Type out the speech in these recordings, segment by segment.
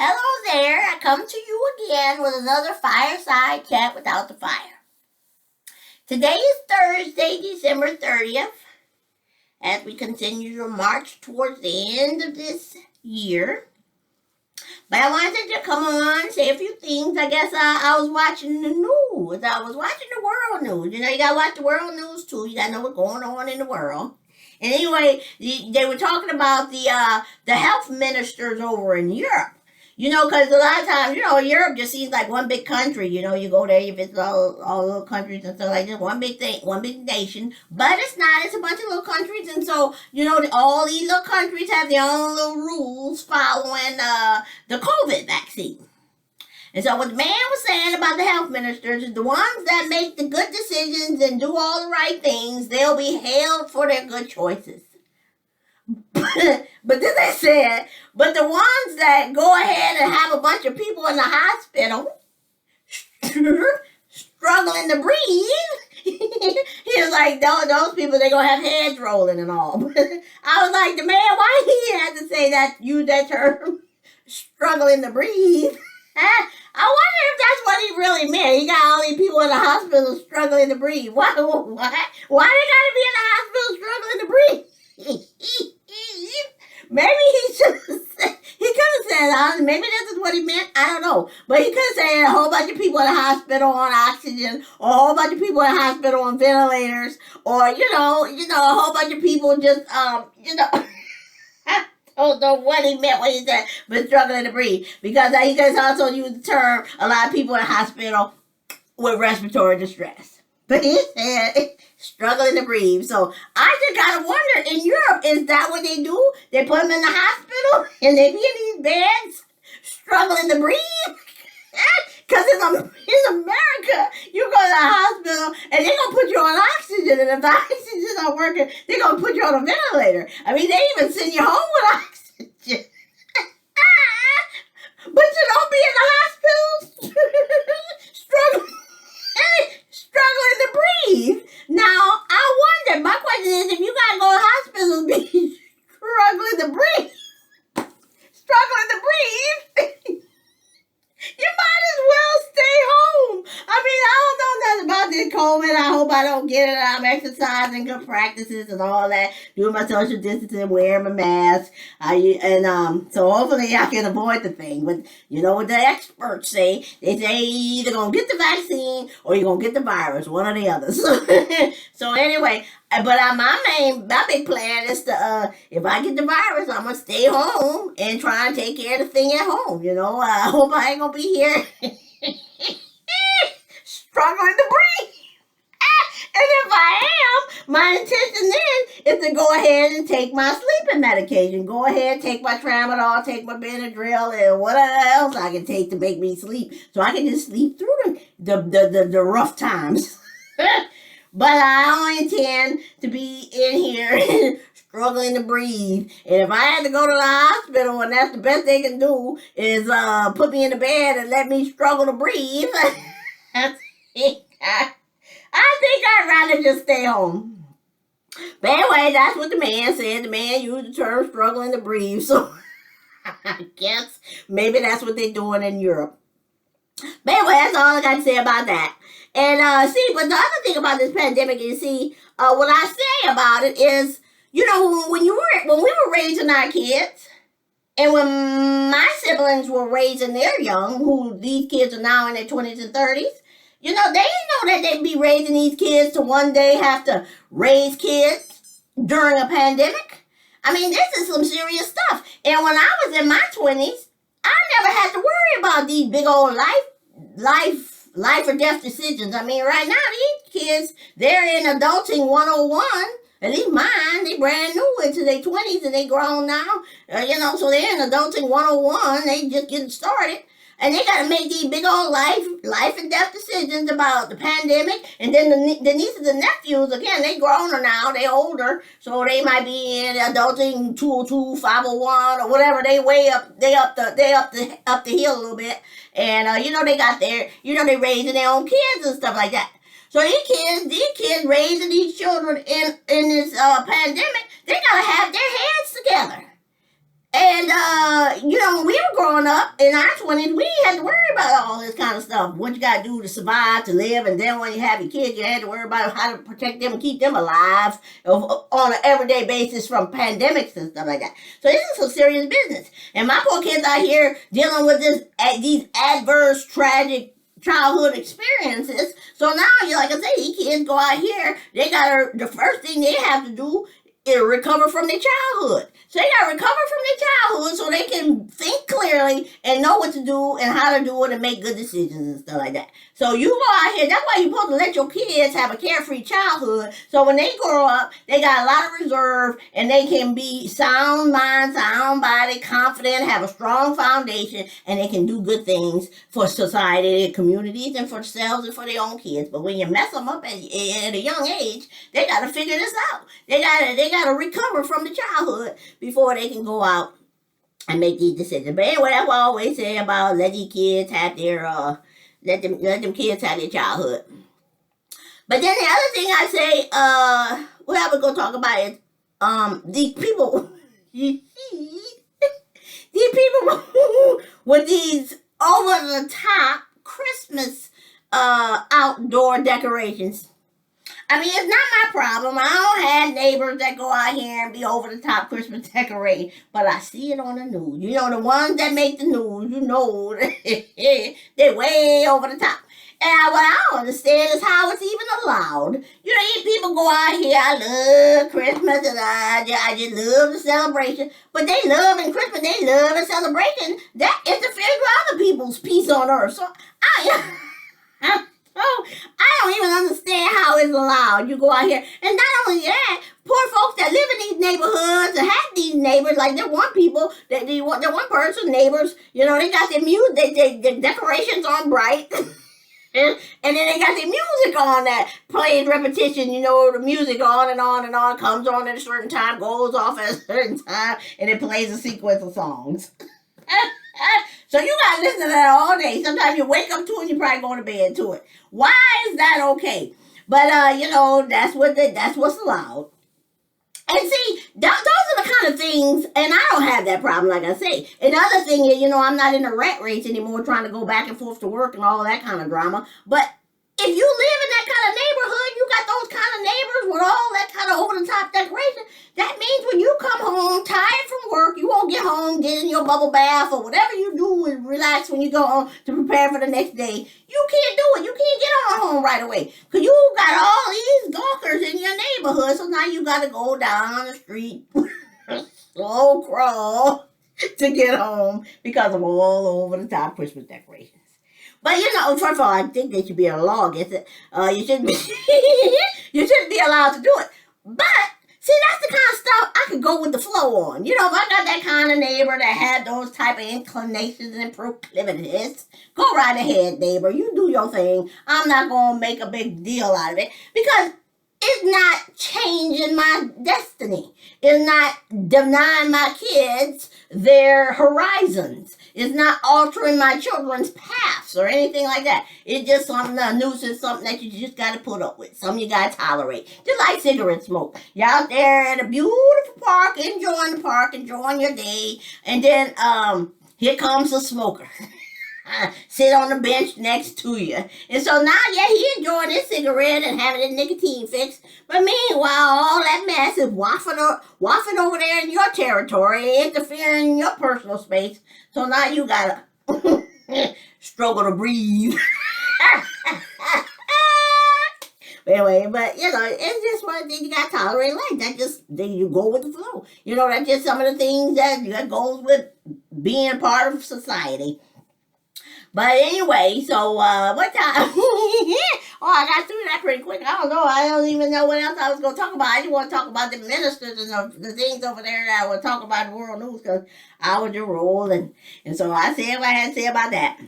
Hello there, I come to you again with another fireside chat without the fire. Today is Thursday, December 30th, as we continue to march towards the end of this year. But I wanted to come on, say a few things. I guess I was watching the news. I was watching the world news. You gotta watch the world news too. You gotta know what's going on in the world. And anyway, they were talking about the health ministers over in Europe. Because a lot of times, Europe just seems like one big country. You go there, you visit all little countries and stuff like this, one big thing, one big nation. But it's not. It's a bunch of little countries. And so, all these little countries have their own little rules following the COVID vaccine. And so what the man was saying about the health ministers is the ones that make the good decisions and do all the right things, they'll be hailed for their good choices. But then they said, but the ones that go ahead and have a bunch of people in the hospital struggling to breathe, he was like, those people, they're going to have heads rolling and all. I was like, the man, why he had to say that, use that term, struggling to breathe? I wonder if that's what he really meant. He got all these people in the hospital struggling to breathe. Why they gotta be in the hospital struggling to breathe? Maybe he should have said, he could have said, maybe this is what he meant. I don't know. But he could have said a whole bunch of people in the hospital on oxygen, or a whole bunch of people in the hospital on ventilators, or, a whole bunch of people just, I don't know what he meant when he said, but struggling to breathe. Because he could also use the term, a lot of people in the hospital with respiratory distress. But he said, struggling to breathe. So I just gotta wonder, in Europe, is that what they do? They put them in the hospital and they be in these beds struggling to breathe? Because in America, you go to the hospital and they're going to put you on oxygen, and if the oxygen's not working, they're going to put you on a ventilator. I mean, they even send you home with oxygen. But you don't be in the hospital struggling to breathe. Now, I wonder, my question is, if you got to go to hospital and be struggling to breathe, you might as well stay home. I mean, I don't know nothing about this COVID. I hope I don't get it. I'm exercising, good practices and all that. Doing my social distancing, wearing my mask. So hopefully I can avoid the thing. But you know what the experts say? They say you're either going to get the vaccine or you're going to get the virus. One or the other. So anyway, but my big plan is to, if I get the virus, I'm going to stay home and try and take care of the thing at home. I hope I ain't going to be here struggling to breathe. And if I am, my intention then is to go ahead and take my sleeping medication. Go ahead, take my Tramadol, take my Benadryl, and whatever else I can take to make me sleep. So I can just sleep through the rough times. But I only intend to be in here struggling to breathe. And if I had to go to the hospital and that's the best they can do is put me in the bed and let me struggle to breathe, I think I'd rather just stay home. But anyway, that's what the man said. The man used the term struggling to breathe. So I guess maybe that's what they're doing in Europe. But anyway, that's all I got to say about that. And but the other thing about this pandemic is, what I say about it is, when we were raising our kids, and when my siblings were raising their young, who these kids are now in their 20s and 30s, they didn't know that they'd be raising these kids to one day have to raise kids during a pandemic. I mean, this is some serious stuff. And when I was in my 20s, I never had to worry about these big old life or death decisions. I mean, right now, these kids, they're in adulting 101. At least mine, they brand new into their 20s and they grown now. So they're in adulting 101. They just getting started. And they got to make these big old life and death decisions about the pandemic. And then the nieces and nephews, again, they growner now, they older. So they might be in adulting 202, 501, or whatever. They up the hill a little bit. And, they got they raising their own kids and stuff like that. So these kids raising these children in this pandemic, they got to have their heads together. And, when we were growing growing up in our 20s, we didn't have to worry about all this kind of stuff. What you got to do to survive, to live, and then when you have your kids, you had to worry about how to protect them and keep them alive on an everyday basis from pandemics and stuff like that. So this is some serious business. And my poor kids out here dealing with these adverse, tragic childhood experiences. So now, like I say, these kids go out here, the first thing they have to do is recover from their childhood. So they got to recover from their childhood so they can think clearly and know what to do and how to do it and make good decisions and stuff like that. So you go out here, that's why you're supposed to let your kids have a carefree childhood. So when they grow up, they got a lot of reserve and they can be sound mind, sound body, confident, have a strong foundation, and they can do good things for society, communities, and for themselves and for their own kids. But when you mess them up at a young age, they got to figure this out. They got to recover from the childhood before they can go out and make these decisions. But anyway, that's what I always say about let these kids have their let them kids have their childhood. But then the other thing I say, what I was gonna talk about is these people these people with these over the top Christmas outdoor decorations. I mean, it's not my problem. I don't have neighbors that go out here and be over the top Christmas decorating, but I see it on the news. You know, the ones that make the news, you know, they're way over the top. And what I don't understand is how it's even allowed. You know, these people go out here, I love Christmas, and I just love the celebration. But they love in Christmas, they love the celebration. That interferes with other people's peace on earth. So, I don't even understand how it's allowed. You go out here, and not only that, poor folks that live in these neighborhoods and have these neighbors, like there one people, they're one person neighbors, you know, they got their music, their decorations on bright. And then they got their music on that plays repetition, you know, the music on and on and on, comes on at a certain time, goes off at a certain time, and it plays a sequence of songs. So you gotta listen to that all day. Sometimes you wake up to it and you probably go to bed to it. Why is that okay? But you know, that's what's allowed. And see, those are the kind of things, and I don't have that problem, like I say. And the other thing is, you know, I'm not in a rat race anymore trying to go back and forth to work and all that kind of drama. But if you live in that kind of neighborhood, you got those kind of neighbors with all that kind of over-the-top decoration, that means when you come home tired from work, you won't get home, get in your bubble bath, or whatever you do and relax when you go home to prepare for the next day. You can't do it. You can't get on home right away because you got all these gawkers in your neighborhood, so now you got to go down the street, slow crawl to get home because of all over-the-top Christmas decorations. But you know, first of all, I think there should be a law against it. You shouldn't be allowed to do it. But see, that's the kind of stuff I could go with the flow on. You know, if I got that kind of neighbor that had those type of inclinations and proclivities, go right ahead, neighbor. You do your thing. I'm not gonna make a big deal out of it because it's not changing my destiny. It's not denying my kids their horizons. It's not altering my children's paths or anything like that. It's just something, a nuisance, something that you just got to put up with, something you got to tolerate. Just like cigarette smoke. You're out there at a beautiful park, enjoying your day, and then here comes a smoker. Sit on the bench next to you. And so now, yeah, he enjoying his cigarette and having his nicotine fix. But meanwhile, all that mess is wafting over there in your territory, interfering in your personal space. So now you gotta struggle to breathe. Anyway, but you know, it's just one thing you gotta tolerate life. That just, then you go with the flow. You know, that's just some of the things that goes with being part of society. But anyway, so what time? I got through that pretty quick. I don't know. I don't even know what else I was going to talk about. I just want to talk about the ministers and the things over there that I would talk about in the world news because I was just rolling. And so I said what I had to say about that.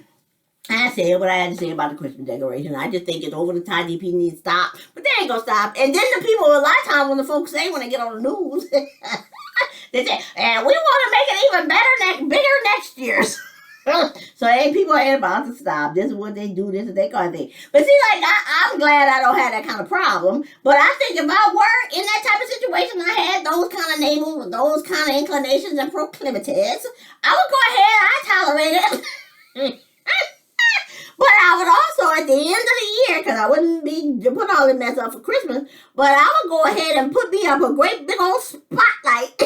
I said what I had to say about the Christmas decoration. I just think it's over the top. DP needs to stop. But they ain't going to stop. And then the people, a lot of times when the folks say when they get on the news, they say, and we want to make it even better, bigger next year. So ain't people ain't about to stop. This is what they do. This is their kind of thing. But see, like I'm glad I don't have that kind of problem. But I think if I were in that type of situation, I had those kind of neighbors with those kind of inclinations and proclivities, I would go ahead. I tolerate it. But I would also, at the end of the year, because I wouldn't be put all the mess up for Christmas, but I would go ahead and put me up a great big old spotlight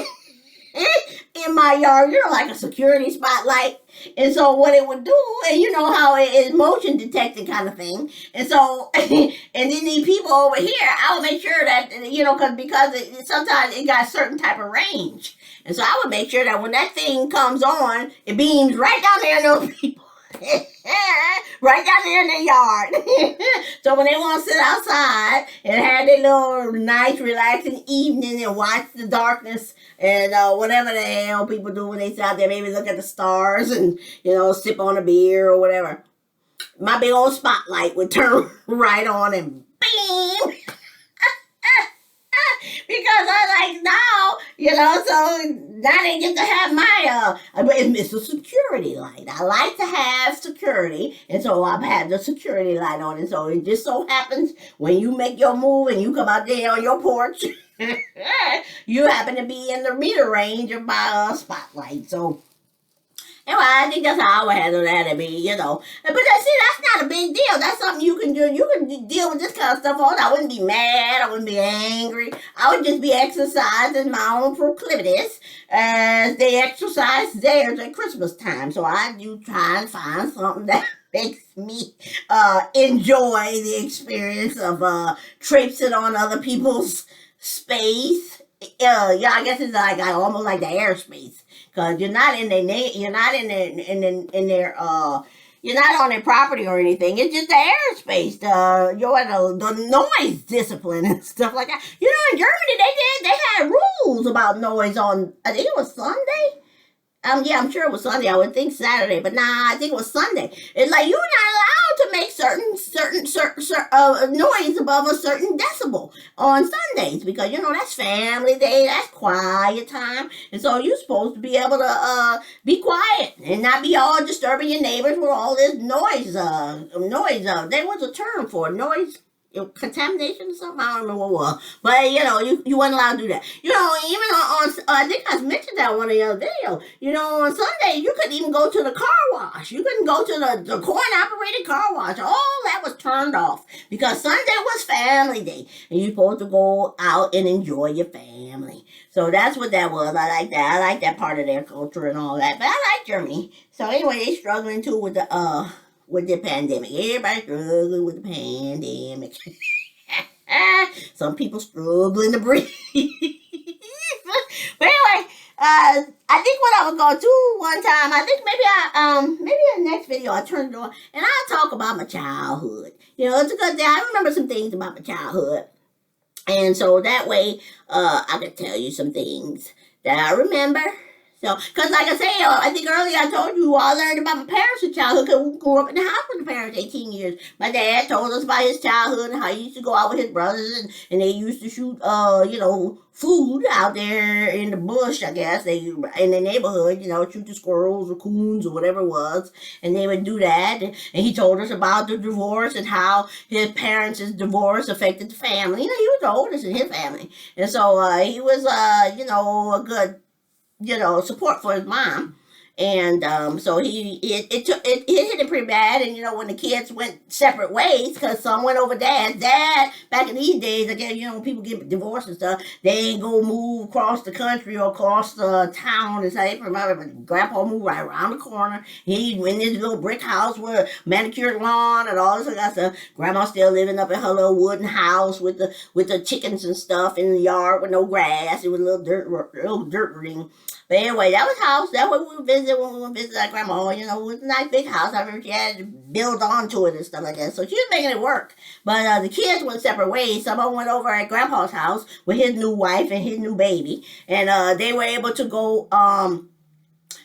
in my yard, like a security spotlight. And so what it would do, and you know how it is motion detecting kind of thing. And so, and then these people over here, I would make sure that, because sometimes it got a certain type of range. And so I would make sure that when that thing comes on, it beams right down there in those people. Right down there in the yard. So when they want to sit outside and have their little nice relaxing evening and watch the darkness and whatever the hell people do when they sit out there, maybe look at the stars and sip on a beer or whatever, my big old spotlight would turn right on and beam. Because I like now, so now they get to have my, it's a security light. I like to have security, and so I've had the security light on, and so it just so happens when you make your move and you come out there on your porch, you happen to be in the meter range of my spotlight, so... Anyway, I think that's how I would handle that. But that's not a big deal. That's something you can do. You can deal with this kind of stuff all. I wouldn't be mad. I wouldn't be angry. I would just be exercising my own proclivities as they exercise theirs at Christmas time. So I do try and find something that makes me enjoy the experience of traipsing on other people's space. I guess it's like almost like the airspace. Cause you're not in you're not on their property or anything. It's just the airspace, the noise discipline and stuff like that. In Germany they had rules about noise on. I think it was Sunday. I'm sure it was Sunday. I would think Saturday, but I think it was Sunday. It's like you're not allowed to make certain noise above a certain decibel on Sundays because that's family day, that's quiet time, and so you're supposed to be able to be quiet and not be all disturbing your neighbors with all this noise. There was a term for noise. Contamination or something, I don't remember what it was. But you weren't allowed to do that. Even on I think I mentioned that one of the other videos. On Sunday you couldn't even go to the car wash. You couldn't go to the coin-operated car wash. All that was turned off because Sunday was family day, and you're supposed to go out and enjoy your family. So that's what that was. I like that. I like that part of their culture and all that. But I like Germany. So anyway, they struggling too with the pandemic. Everybody struggling with the pandemic. Some people struggling to breathe. But anyway, I think what I was gonna do one time, I think maybe in the next video I'll turn it on and I'll talk about my childhood. It's a good thing. I remember some things about my childhood. And so that way I could tell you some things that I remember. So, because like I say, I think earlier I told you I learned about my parents' childhood because we grew up in the house with the parents 18 years. My dad told us about his childhood and how he used to go out with his brothers and they used to shoot, food out there in the bush, I guess, in the neighborhood, shoot the squirrels or coons or whatever it was. And they would do that. And he told us about the divorce and how his parents' divorce affected the family. He was the oldest in his family. And so he was, a good support for his mom. And so it hit him pretty bad. And when the kids went separate ways, because some went over dad back in these days, I guess when people get divorced and stuff, they ain't go move across the country or across the town and say, grandpa moved right around the corner. He in this little brick house with a manicured lawn and all this kind of stuff. Grandma still living up in her little wooden house with the chickens and stuff in the yard with no grass. It was a little dirt ring. But anyway, that was house. That's what we would visit when we would visit our grandma. It was a nice big house. I remember she had to build onto it and stuff like that. So she was making it work. But the kids went separate ways. Some of them went over at grandpa's house with his new wife and his new baby. And they were able to go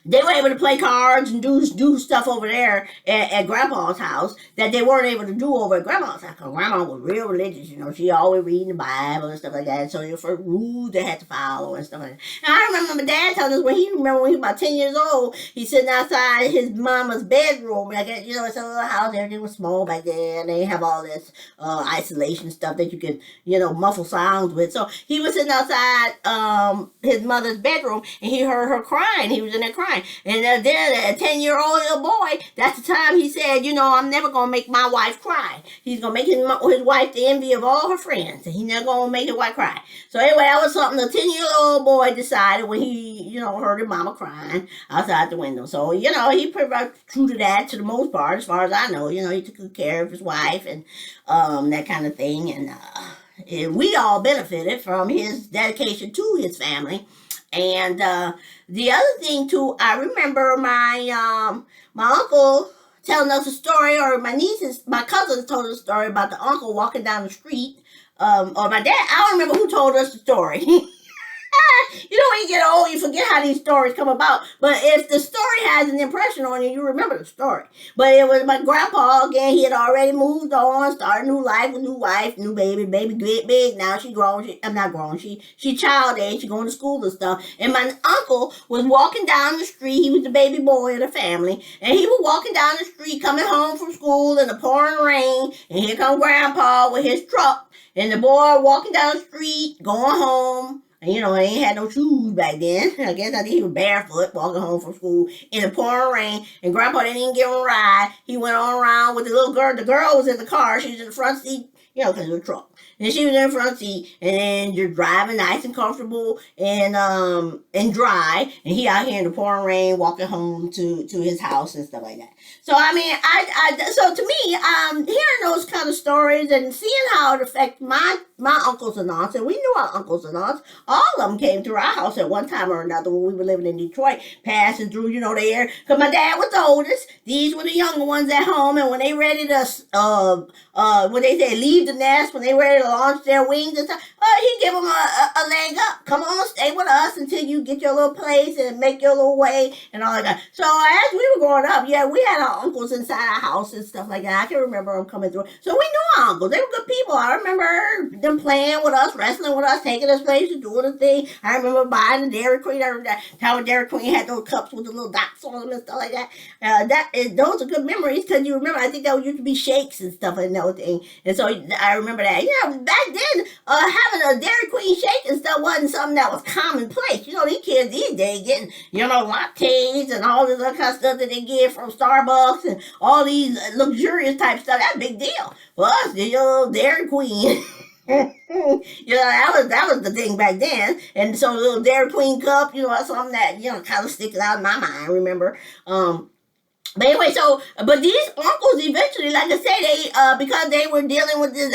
they were able to play cards and do stuff over there at Grandpa's house that they weren't able to do over at Grandma's house. Cause Grandma was real religious, you know. She always reading the Bible and stuff like that. So there were rules they had to follow and stuff like that. And I remember my dad telling us when he was about 10 years old, he's sitting outside his mama's bedroom. And I guess, you know, it's a little house, everything was small back then. They have all this isolation stuff that you could, you know, muffle sounds with. So he was sitting outside his mother's bedroom, and he heard her crying. He was in there crying. And then a 10-year-old little boy, that's the time he said, you know, I'm never going to make my wife cry. He's going to make his wife the envy of all her friends. And he's never going to make his wife cry. So anyway, that was something the 10-year-old boy decided when he, you know, heard his mama crying outside the window. So, you know, he pretty much true to that to the most part, as far as I know. You know, he took good care of his wife and that kind of thing. And we all benefited from his dedication to his family. And the other thing too, I remember my uncle telling us a story, or my cousins told us a story about the uncle walking down the street, or my dad. I don't remember who told us the story. You know, when you get old, you forget how these stories come about. But if the story has an impression on you, you remember the story. But it was my grandpa, again, he had already moved on, started a new life, a new wife, new baby get big now. She grown. I'm not grown. She child age. She going to school and stuff. And my uncle was walking down the street. He was the baby boy of the family. And he was walking down the street, coming home from school in the pouring rain. And here come grandpa with his truck. And the boy walking down the street, going home. And, you know, they ain't had no shoes back then. I think he was barefoot walking home from school in the pouring rain. And Grandpa didn't even give him a ride. He went on around with the little girl. The girl was in the car. She was in the front seat, you know, because it was a truck. And she was in the front seat, and you're driving nice and comfortable and dry. And he out here in the pouring rain walking home to his house and stuff like that. So, I mean, so to me, hearing those kind of stories and seeing how it affects my uncles and aunts, and we knew our uncles and aunts, all of them came through our house at one time or another when we were living in Detroit, passing through, you know, there. Because my dad was the oldest. These were the younger ones at home, and when they ready to, when they say leave the nest, when they ready to launch their wings and stuff, he give them a leg up. Come on, stay with us until you get your little place and make your little way and all that. So as we were growing up, yeah, we had our uncles inside our house and stuff like that. I can remember them coming through. So we knew our uncles. They were good people. I remember them playing with us, wrestling with us, taking us places, doing the thing. I remember buying the Dairy Queen. I remember that time Dairy Queen had those cups with the little dots on them and stuff like that. Those are good memories because you remember, I think that used to be shakes and stuff and everything. And so I remember that. You know, back then, having a Dairy Queen shake and stuff wasn't something that was commonplace. You know, these kids these days getting, you know, lattes and all this other kind of stuff that they get from Starbucks and all these luxurious type stuff. That's a big deal. For us, the old Dairy Queen. You know, that was the thing back then. And so the little Dairy Queen cup, you know, something that, you know, kind of sticks out in my mind, remember. But anyway, but these uncles eventually, like I say, they because they were dealing with this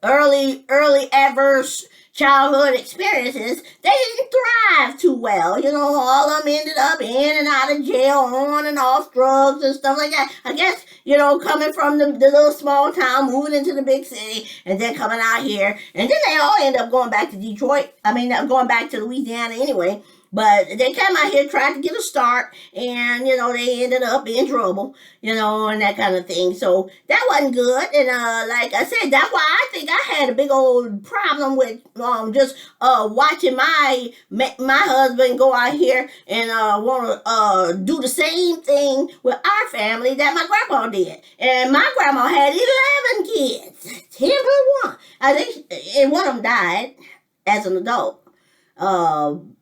early adverse childhood experiences, they didn't thrive too well. You know, all of them ended up in and out of jail, on and off drugs and stuff like that. I guess, you know, coming from the little small town, moving into the big city, and then coming out here. And then they all end up going back to Detroit. I mean, going back to Louisiana anyway. But they came out here, tried to get a start, and, you know, they ended up in trouble, you know, and that kind of thing. So that wasn't good. And like I said, that's why I think I had a big old problem with just watching my husband go out here and want to do the same thing with our family that my grandpa did. And my grandma had 11 kids, 10 plus 1. I think, and one of them died as an adult.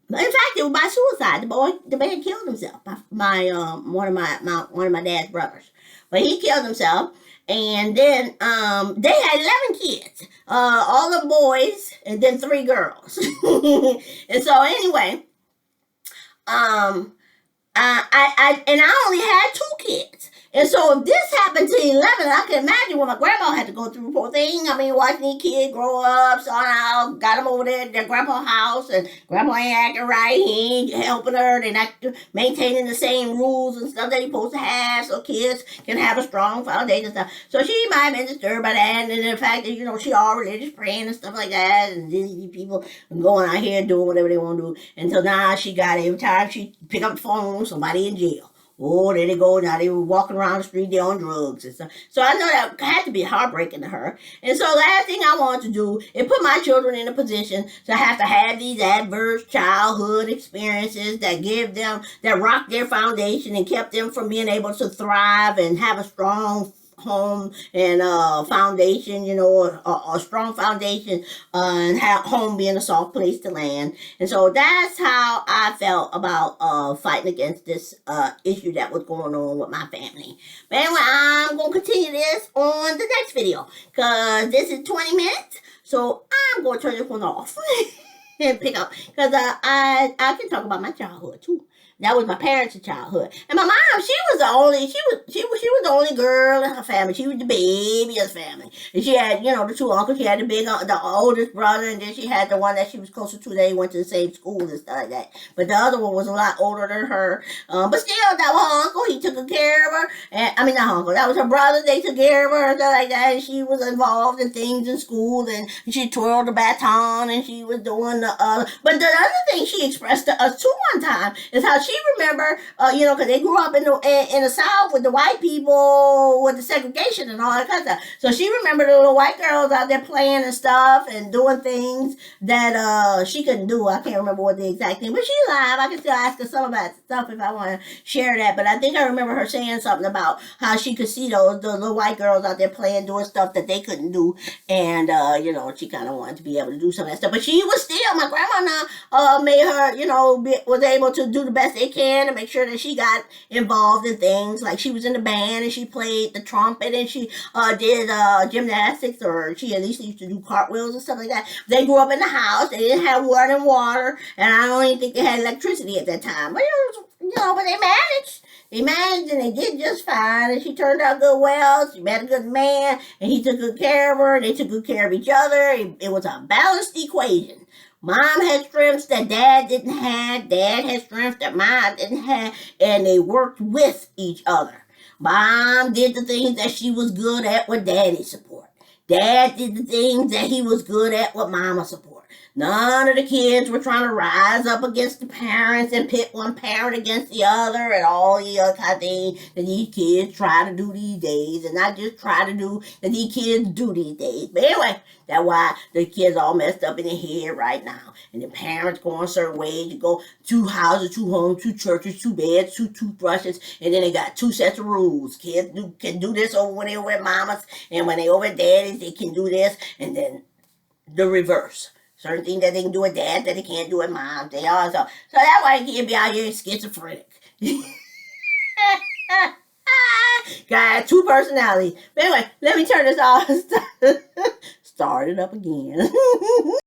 In fact, it was by suicide. The man killed himself. One of my dad's brothers, but he killed himself. And then they had 11 kids, all the boys, and then 3 girls. And so anyway, I only had 2 kids. And so if this happened to 11, I can imagine what my grandma had to go through, poor thing. I mean, watching these kids grow up, so I got them over there at their grandpa's house, and grandpa ain't acting right, he ain't helping her, they're not maintaining the same rules and stuff that you're supposed to have, so kids can have a strong foundation and stuff. So she might have been disturbed by that, and then the fact that, you know, she all religious praying and stuff like that, and these people going out here doing whatever they want to do. Until now, she got every time she pick up the phone, somebody in jail. Oh, there they go. Now they were walking around the street, they're on drugs and stuff. So I know that had to be heartbreaking to her. And so last thing I wanted to do is put my children in a position to have these adverse childhood experiences that that rocked their foundation and kept them from being able to thrive and have a strong home and foundation, you know, a strong foundation, and have home being a soft place to land. And so that's how I felt about fighting against this issue that was going on with my family. But anyway, I'm going to continue this on the next video because this is 20 minutes. So I'm going to turn this one off and pick up because I can talk about my childhood too. That was my parents' childhood. And my mom, she was the only girl in her family. She was the baby of the family. And she had, you know, the two uncles. She had the oldest brother, and then she had the one that she was closer to. They went to the same school and stuff like that. But the other one was a lot older than her. But still, that was her uncle. He took good care of her. And I mean, not her uncle. That was her brother. They took care of her and stuff like that. And she was involved in things in school. And she twirled the baton, and she was doing the other. But the other thing she expressed to us too one time is how she remember, you know, because they grew up in the South with the white people, with the segregation and all that kind of stuff. So she remembered the little white girls out there playing and stuff and doing things that she couldn't do. I can't remember what the exact thing, but she's alive. I can still ask her some of that stuff if I want to share that. But I think I remember her saying something about how she could see the little white girls out there playing, doing stuff that they couldn't do. And, you know, she kind of wanted to be able to do some of that stuff. But she was still, my grandma now made her, you know, was able to do the best they can to make sure that she got involved in things. Like she was in the band and she played the trumpet and she did gymnastics, or she at least used to do cartwheels and stuff like that. They grew up in the house. They didn't have running water, and I don't even think they had electricity at that time. But but they managed. They managed and they did just fine, and she turned out good well. She met a good man, and he took good care of her, and they took good care of each other. It was a balanced equation. Mom had strengths that Dad didn't have. Dad had strengths that Mom didn't have, and they worked with each other. Mom did the things that she was good at with Daddy's support. Dad did the things that he was good at with Mama's support. None of the kids were trying to rise up against the parents and pit one parent against the other and all the other kind of things that these kids try to do these days, and not just try to do that these kids do these days. But anyway, that's why the kids all messed up in their head right now. And the parents go on certain ways. You go 2 houses, 2 homes, 2 churches, 2 beds, 2 toothbrushes, and then they got 2 sets of rules. Kids can do this over when they're with mamas, and when they're over at daddies, they can do this, and then the reverse. Certain things that they can do with dad that they can't do with mom. They also. So that's why they can't be out here schizophrenic. Got 2 personalities. But anyway, let me turn this off. Start it up again.